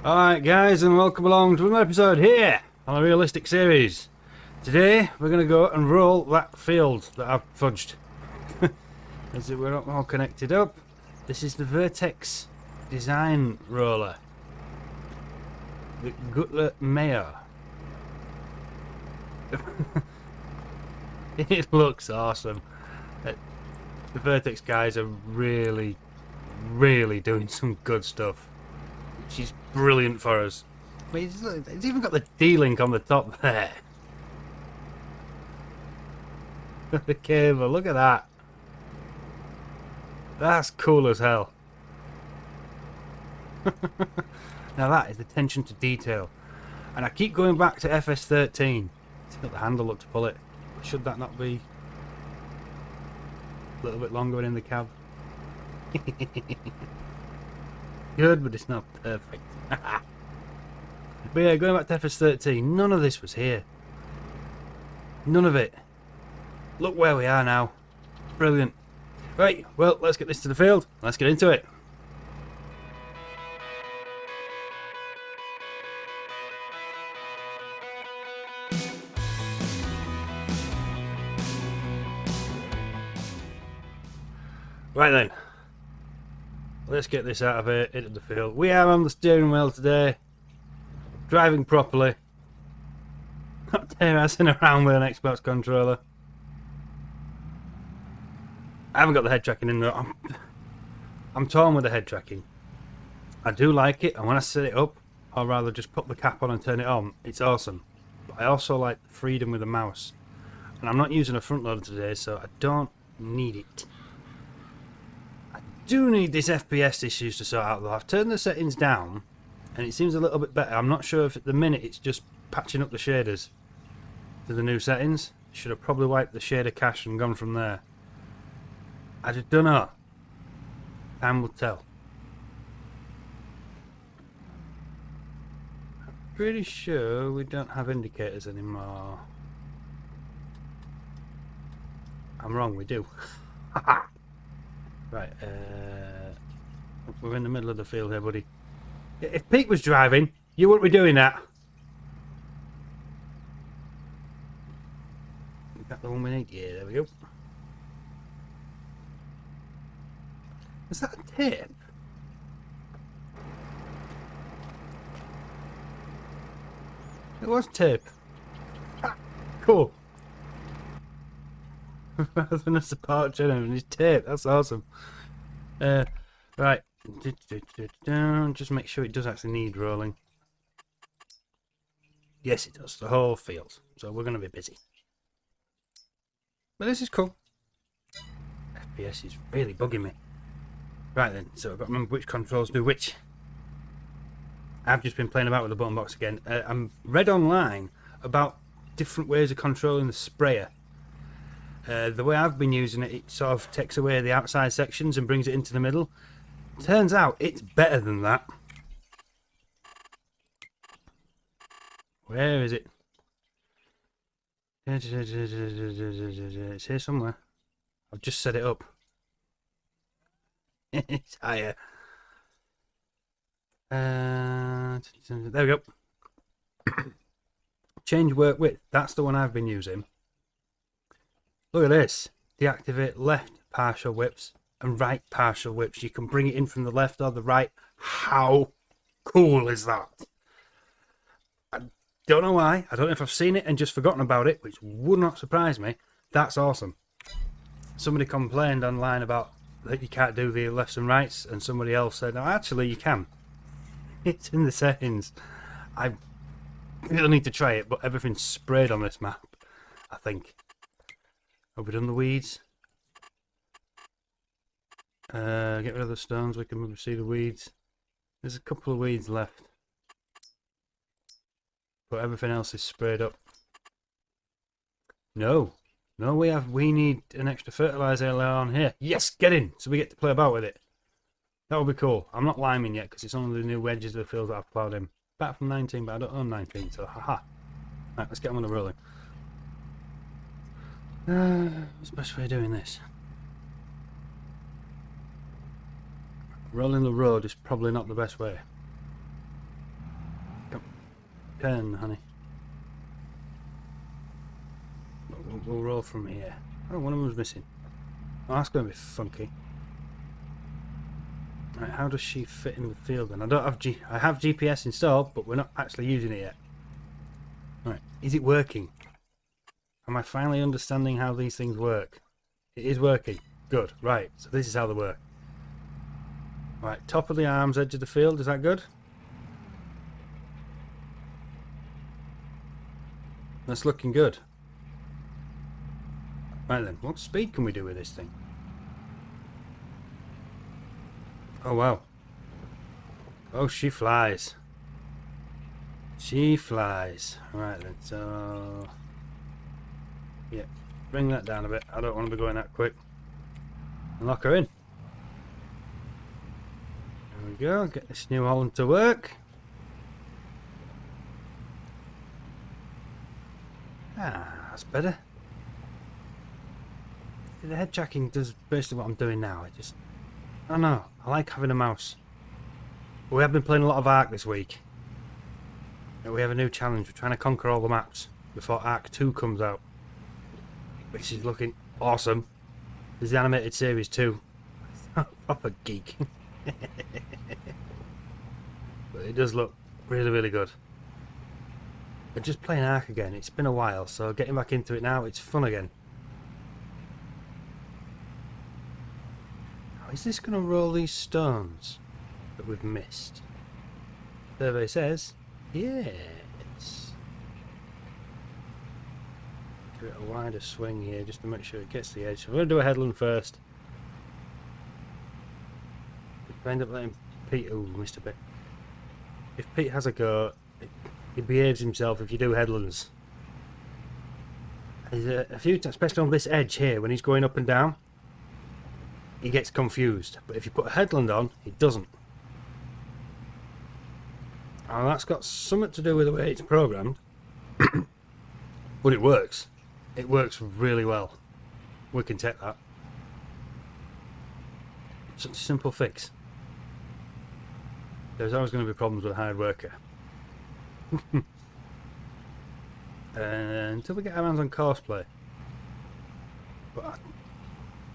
Alright guys, and welcome along to another episode here on a realistic series. Today we're going to go and roll that field that I've fudged. As we're not all connected up. This is the Vertex design roller. The Gutler Mayo. It looks awesome. The Vertex guys are really doing some good stuff. She's brilliant for us. I mean, it's even got the D-link on the top there. The cable, look at that. That's cool as hell. Now that is attention to detail. And I keep going back to FS13. It's got the handle up to pull it. Should that not be a little bit longer in the cab? Good, but it's not perfect. But yeah, going back to FS13, none of this was here. None of it. Look where we are now. Brilliant. Right, well, let's get this to the field. Let's get into it. Right then. Let's get this out of here, into the field. We are on the steering wheel today. Driving properly. Not terrorising around with an Xbox controller. I haven't got the head tracking in though. I'm torn with the head tracking. I do like it, and when I set it up, I'll rather just put the cap on and turn it on. It's awesome. But I also like the freedom with the mouse. And I'm not using a front loader today, so I don't need it. Do need this FPS issues to sort out though. I've turned the settings down and it seems a little bit better. I'm not sure if at the minute it's just patching up the shaders to the new settings. Should have probably wiped the shader cache and gone from there. I just don't know. Time will tell. I'm pretty sure we don't have indicators anymore. I'm wrong, we do. Haha. Right, we're in the middle of the field here, buddy. If Pete was driving, you wouldn't be doing that. Is that the one we need? Yeah, there we go. Is that a tape? It was tape. Ah, cool. Rather than a support channel, it's tape. That's awesome. Right. Just make sure it does actually need rolling. Yes, it does. The whole field. So we're going to be busy. But this is cool. FPS is really bugging me. Right then. So I've got to remember which controls do which. I've just been playing about with the button box again. I'm read online about different ways of controlling the sprayer. The way I've been using it, it sort of takes away the outside sections and brings it into the middle. Turns out it's better than that. Where is it? It's here somewhere. I've just set it up. It's higher. There we go. Change work width. That's the one I've been using. Look at this. Deactivate left partial whips and right partial whips. You can bring it in from the left or the right. How cool is that? I don't know why. I don't know if I've seen it and just forgotten about it, which would not surprise me. That's awesome. Somebody complained online about that you can't do the lefts and rights, and somebody else said, no, actually you can. It's in the settings. I really need to try it, but everything's sprayed on this map, I think. Have we done the weeds? Get rid of the stones, we can see the weeds. There's a couple of weeds left. But everything else is sprayed up. No. No, we need an extra fertilizer on here. Yes, get in! So we get to play about with it. That would be cool. I'm not liming yet because it's only the new wedges of the field that I've ploughed in. Back from 19, but I don't own 19, so haha. Right, let's get on with the rolling. What's the best way of doing this? Rolling the road is probably not the best way. Turn, honey. We'll roll from here. Oh, one of them was missing. Oh, that's going to be funky. Right, how does she fit in the field then? I don't have I have GPS installed, but we're not actually using it yet. Right, is it working? Am I finally understanding how these things work? It is working. Good. Right, so this is how they work. Right, top of the arms, edge of the field. Is that good? That's looking good. Right then, what speed can we do with this thing? Oh wow. Oh, she flies. She flies. Right then, so... yeah, bring that down a bit. I don't want to be going that quick. And lock her in. There we go, get this New Holland to work. Ah, that's better. The head tracking does basically what I'm doing now. I don't know, I like having a mouse. But we have been playing a lot of Ark this week. And we have a new challenge. We're trying to conquer all the maps before Ark 2 comes out. Which is looking awesome. There's the animated series too. Proper geek. But it does look really, really good. But just playing Ark again, it's been a while, so getting back into it now, it's fun again. Now, is this going to roll these stones that we've missed? Survey says, yes. Give it a wider swing here just to make sure it gets the edge. So we're going to do a headland first. If we end up letting Pete... oh, missed a bit. If Pete has a go, he behaves himself if you do headlands. There's a few times, especially on this edge here, when he's going up and down, he gets confused. But if you put a headland on, he doesn't. And that's got something to do with the way it's programmed. But it works. It works really well. We can take that. Such a simple fix. There's always going to be problems with a hired worker. Until we get our hands on Courseplay. But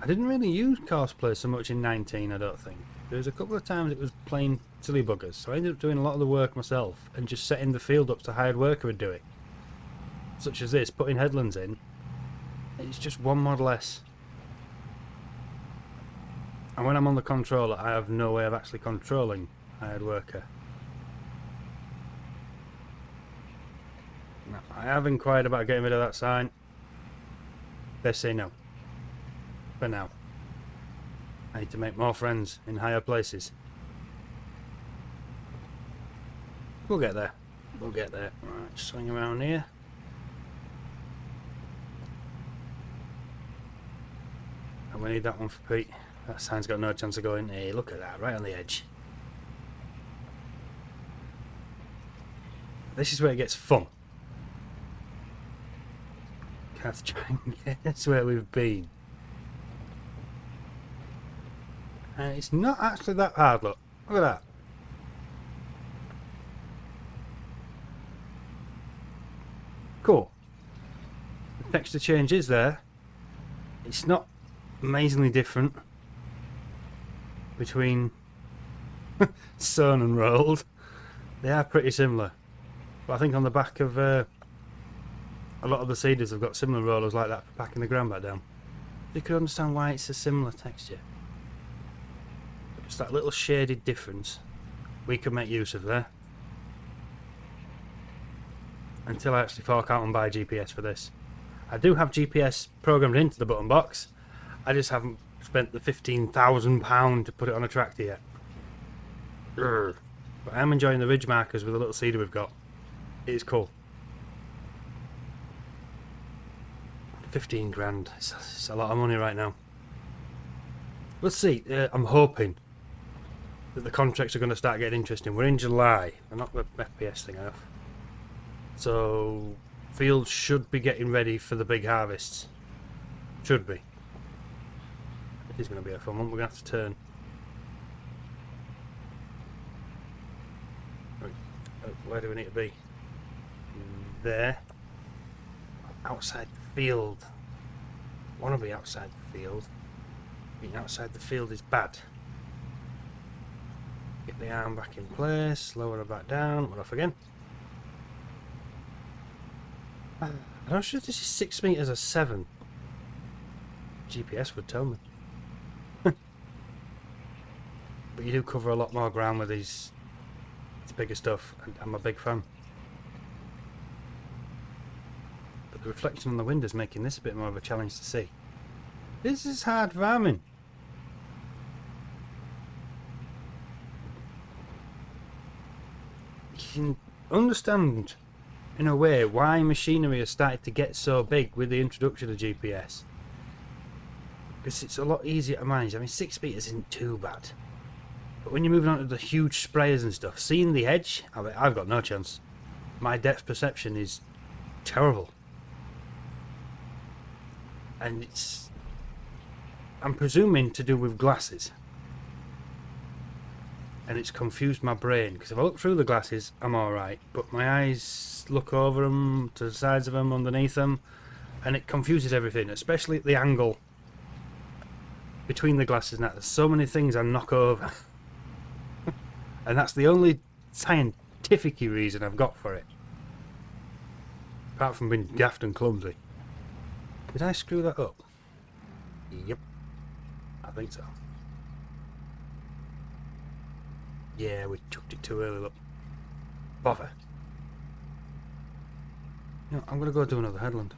I didn't really use Courseplay so much in 19, I don't think. There was a couple of times it was plain silly buggers, so I ended up doing a lot of the work myself and just setting the field up so hired worker would do it. Such as this, putting headlands in. It's just one mod less. And when I'm on the controller, I have no way of actually controlling hired worker. Now, I have inquired about getting rid of that sign. They say no. For now. I need to make more friends in higher places. We'll get there. We'll get there. Right, swing around here. And we need that one for Pete. That sign's got no chance of going. Hey, look at that, right on the edge. This is where it gets fun. Can't try and guess where we've been. And it's not actually that hard, look. Look at that. Cool. The texture change is there. It's not amazingly different between sewn and rolled. They are pretty similar. But I think on the back of a lot of the seeders have got similar rollers like that for packing the ground back down. You could understand why it's a similar texture. Just that little shaded difference we can make use of there. Until I actually fork out and buy GPS for this. I do have GPS programmed into the button box. I just haven't spent the £15,000 to put it on a tractor yet. But I am enjoying the ridge markers with the little seeder we've got. It is cool. 15 grand. It's a lot of money right now. We'll see. I'm hoping that the contracts are going to start getting interesting. We're in July. I'm not the FPS thing off. So fields should be getting ready for the big harvests. Should be. It is going to be a fun one. We're going to have to turn. Where do we need to be? there. Outside the field. I want to be outside the field. Being outside the field is bad. Get the arm back in place, lower her back down, we're off again. I'm not sure if this is 6 meters or 7. GPS would tell me. But you do cover a lot more ground with these bigger stuff, and I'm a big fan. But the reflection on the window is making this a bit more of a challenge to see. This is hard farming. You can understand in a way why machinery has started to get so big with the introduction of GPS, because it's a lot easier to manage. I mean, 6 meters isn't too bad, but when you're moving on to the huge sprayers and stuff, seeing the edge, I've got no chance. My depth perception is terrible, and I'm presuming to do with glasses. And it's confused my brain, because if I look through the glasses I'm alright, but my eyes look over them, to the sides of them, underneath them, and it confuses everything, especially at the angle between the glasses. Now there's so many things I knock over and that's the only scientific reason I've got for it, apart from being daft and clumsy. Did I screw that up? Yep, I think so. Yeah, we chucked it too early, look. Bother. You know, I'm going to go do another headland.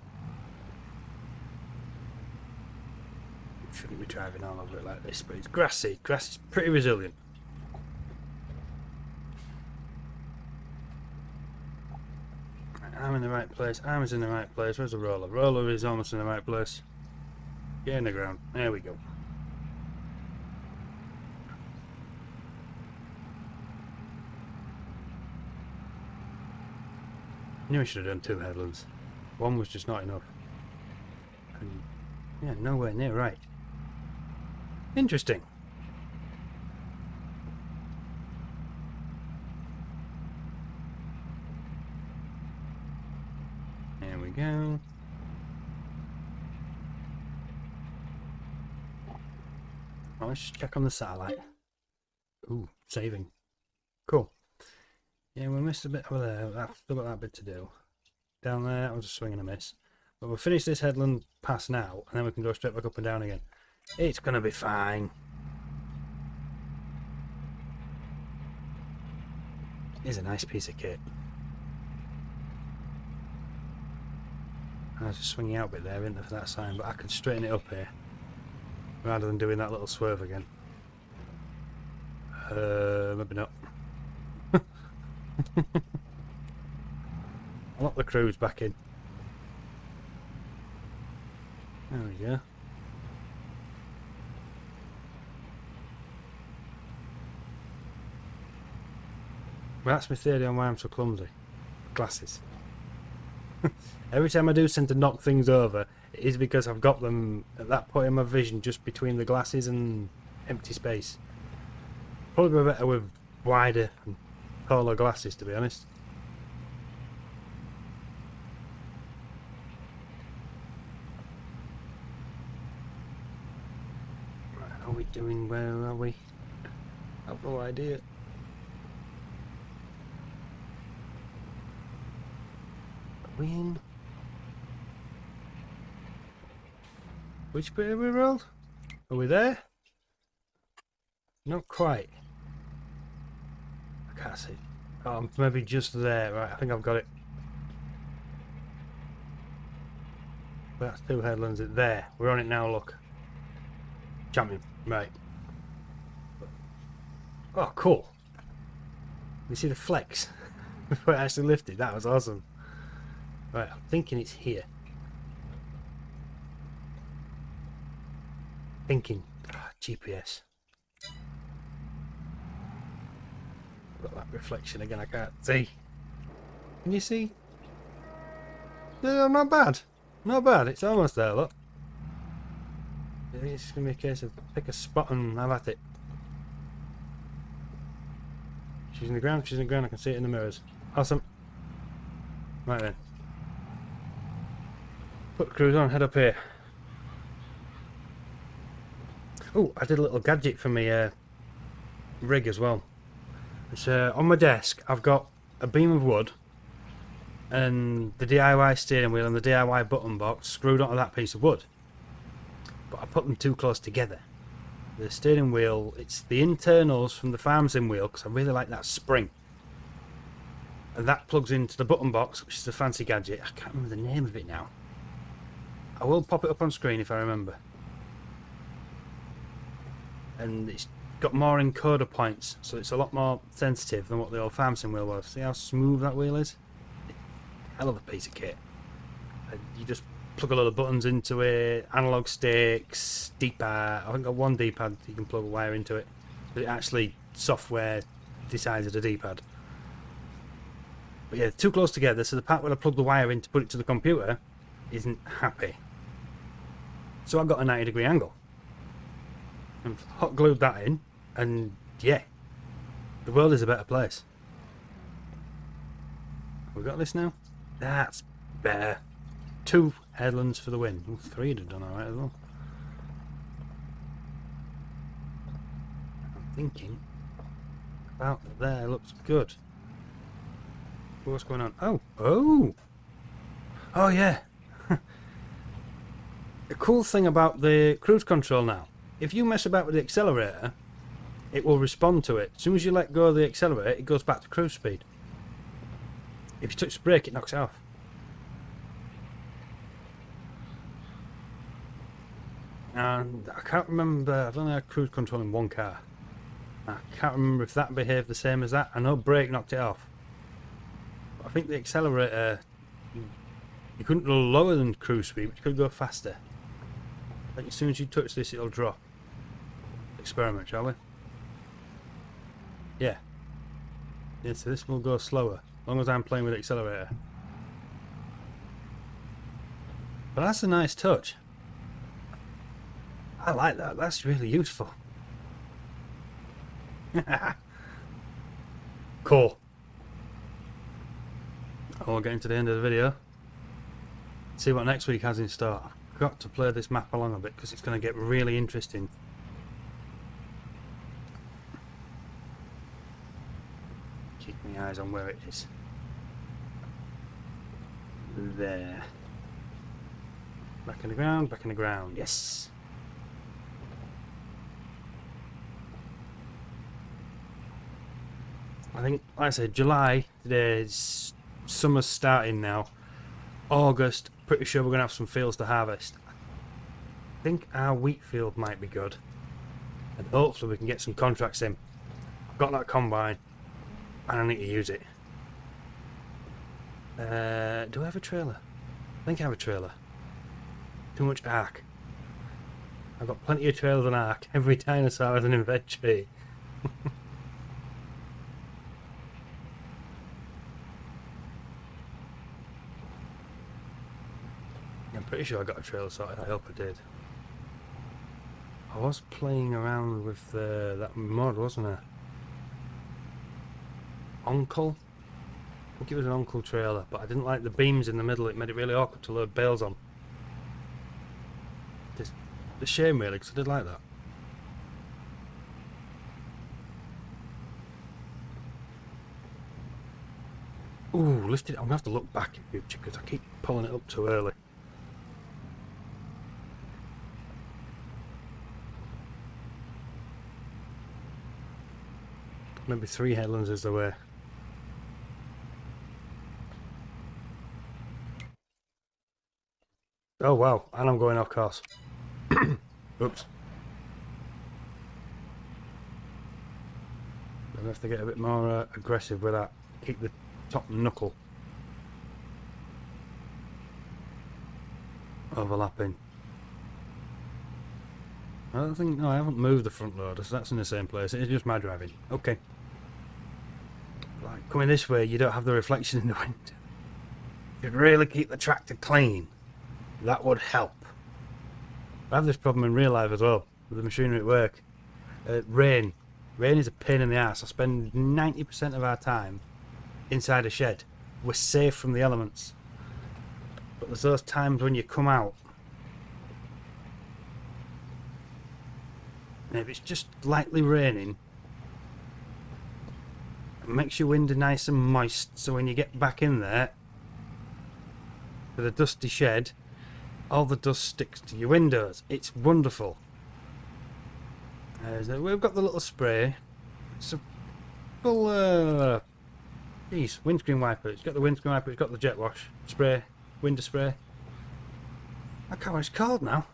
Shouldn't be driving all over it like this, but it's grassy. Grass is pretty resilient. Right, I'm in the right place. Arm is in the right place. Where's the roller? Roller is almost in the right place. Get in the ground. There we go. Knew I should have done 2 headlands. One was just not enough. And yeah, nowhere near right. Interesting. There we go. Well, let's just check on the satellite. Ooh, saving. Cool. Yeah, we missed a bit over there. I've still got that bit to do. Down there, I was just swinging a miss. But we'll finish this headland pass now, and then we can go straight back up and down again. It's going to be fine. It's a nice piece of kit. I was just swinging out a bit there, isn't there, for that sign, but I can straighten it up here, rather than doing that little swerve again. Maybe not. I'll lock the cruise back in. There we go. Well, that's my theory on why I'm so clumsy. Glasses. Every time I do tend to knock things over, it is because I've got them at that point in my vision just between the glasses and empty space. Probably better with wider and taller glasses, to be honest. Right, how are we doing? Where are we? I've no idea. Are we in? Which bit have we rolled? Are we there? Not quite. I can't see. Oh, maybe just there. Right, I think I've got it. That's 2 headlands. It there. We're on it now. Look. Champion. Right. Oh, cool. You see the flex before it actually lifted. That was awesome. Right, I'm thinking it's here. Thinking. GPS. Got that reflection again, I can't see. Can you see? No, not bad. Not bad, it's almost there, look. I think it's going to be a case of pick a spot and have at it. She's in the ground, I can see it in the mirrors. Awesome. Right then. Put the cruise on, head up here. Oh, I did a little gadget for me rig as well. It's on my desk. I've got a beam of wood and the DIY steering wheel and the DIY button box screwed onto that piece of wood. But I put them too close together. The steering wheel, it's the internals from the farm sim wheel, because I really like that spring. And that plugs into the button box, which is a fancy gadget. I can't remember the name of it now. I will pop it up on screen if I remember. And it's got more encoder points, so it's a lot more sensitive than what the old farm sim wheel was. See how smooth that wheel is? Hell of a piece of kit. And you just plug a lot of buttons into it, analog sticks, D-pad. I think got one D-pad you can plug a wire into it, but it actually software decides it's a D-pad. But yeah, too close together, so the part where I plug the wire in to put it to the computer isn't happy. So I got a 90-degree angle. I've hot glued that in, and yeah, the world is a better place. Have we got this now? That's better. 2 headlands for the win. Ooh, 3 would have done alright as well. I'm thinking about there, looks good. What's going on? Oh yeah. The cool thing about the cruise control now, if you mess about with the accelerator, it will respond to it. As soon as you let go of the accelerator, it goes back to cruise speed. If you touch the brake, it knocks it off. And I can't remember, I've only had cruise control in one car. I can't remember if that behaved the same as that. I know brake knocked it off. But I think the accelerator, you couldn't go lower than cruise speed, but you could go faster. I think as soon as you touch this, it'll drop. Experiment, shall we? Yeah. Yeah, so this will go slower, as long as I'm playing with the accelerator. But that's a nice touch. I like that, that's really useful. Cool. I'll get into the end of the video. See what next week has in store. I've got to play this map along a bit because it's going to get really interesting. Keep my eyes on where it is. There. Back in the ground, back in the ground. Yes. I think, like I said, July, there's summer's starting now. August, pretty sure we're going to have some fields to harvest. I think our wheat field might be good. And hopefully we can get some contracts in. I've got that combine, and I need to use it. Do I have a trailer? I think I have a trailer. Too much arc. I've got plenty of trailers and arc. Every dinosaur has an inventory. I'm pretty sure I got a trailer sorted. I hope I did. I was playing around with that mod, wasn't I? Uncle? I think it was an Uncle trailer, but I didn't like the beams in the middle. It made it really awkward to load bales on. It's a shame really, because I did like that. Ooh, lifted. I'm going to have to look back in future because I keep pulling it up too early. Maybe 3 headlands is the way. Oh wow, and I'm going off course. Oops. I'm going to have to get a bit more aggressive with that. Keep the top knuckle overlapping. I don't think, no, I haven't moved the front loader, so that's in the same place. It's just my driving. Okay. Like, coming this way, you don't have the reflection in the wind. If you'd really keep the tractor clean, that would help. I have this problem in real life as well, with the machinery at work. Rain. Rain is a pain in the ass. I spend 90% of our time inside a shed. We're safe from the elements. But there's those times when you come out and if it's just lightly raining, it makes your window nice and moist, so when you get back in there with a dusty shed, all the dust sticks to your windows. It's wonderful. We've got the little spray. It's a full windscreen wiper. It's got the windscreen wiper, it's got the jet wash spray, window spray. I can't remember what it's called now.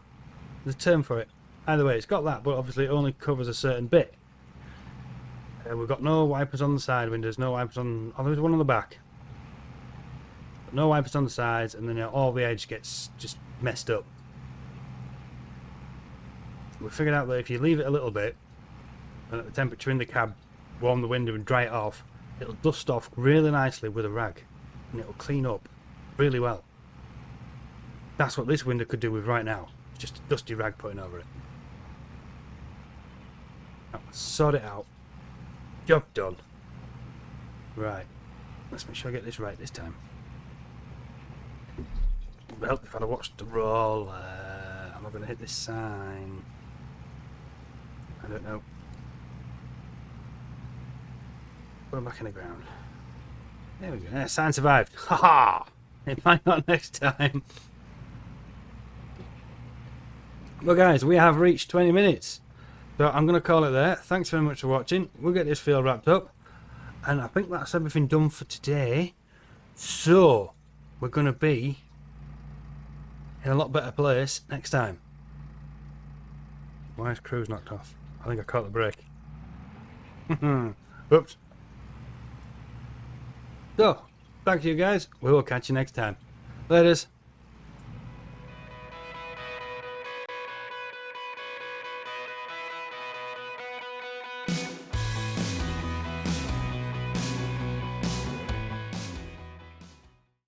There's a term for it. Either way, it's got that, but obviously it only covers a certain bit. We've got no wipers on the side windows, no wipers on... Oh, there's one on the back. But no wipers on the sides, and then all the edge gets just messed up. We figured out that if you leave it a little bit, and at the temperature in the cab, warm the window and dry it off, it'll dust off really nicely with a rag, and it'll clean up really well. That's what this window could do with right now. It's just a dusty rag putting over it. Now, sort it out. Job done. Right. Let's make sure I get this right this time. It would help if I'd have watched the roll. Am I going to hit this sign? I don't know. Put them back in the ground. There we go. Yeah, sign survived. Ha ha! It might not next time. Well guys, we have reached 20 minutes. So I'm going to call it there. Thanks very much for watching. We'll get this field wrapped up. And I think that's everything done for today. So, we're going to be in a lot better place next time. Why is cruise knocked off? I think I caught the brake. Oops. So, thank you guys. We will catch you next time. Laters.